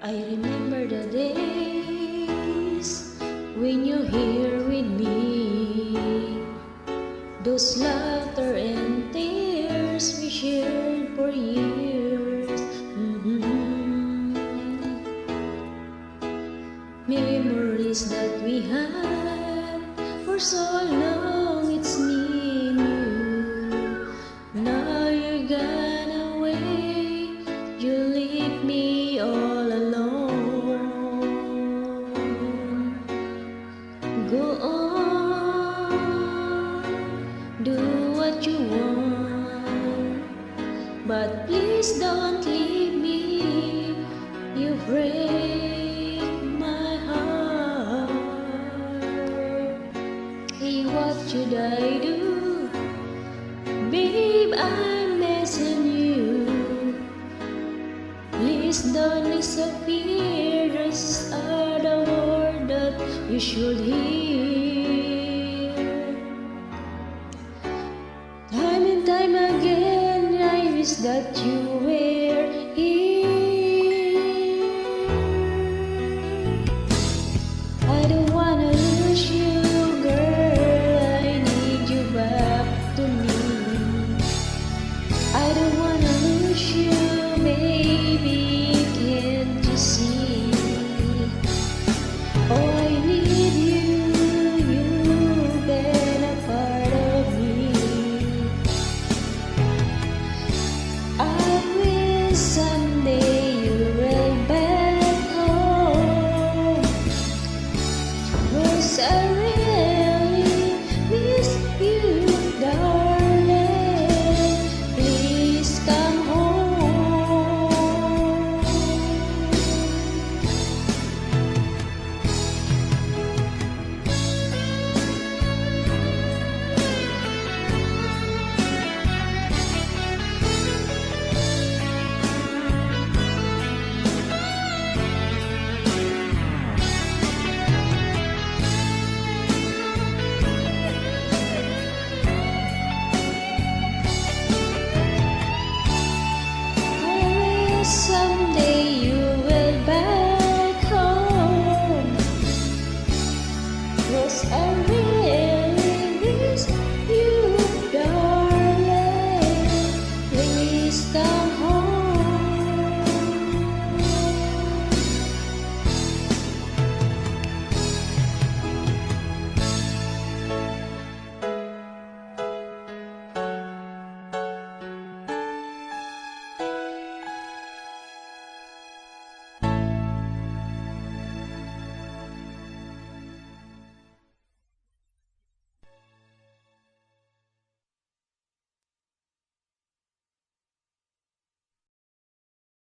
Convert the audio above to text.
I remember the days when you're here with me, those laughter and tears we shared for years. Memories that we had for so long, it's me and you. Now you're gone away, you leave me all alone. Go on, do what you want, but please don't leave me. You break my heart. Hey, what should I do? Babe, I'm missing you. Please don't disappear. These are the words that you should hear. Time and time again, I wish that you were here. I don't wanna lose you, girl. I need you back to me. I don't wanna lose you, baby. Can't you see? Oh, I need you. You've been a part of me. I wish someday you'll arrive back home, 'cause I really miss you, darling. Please come home. Someday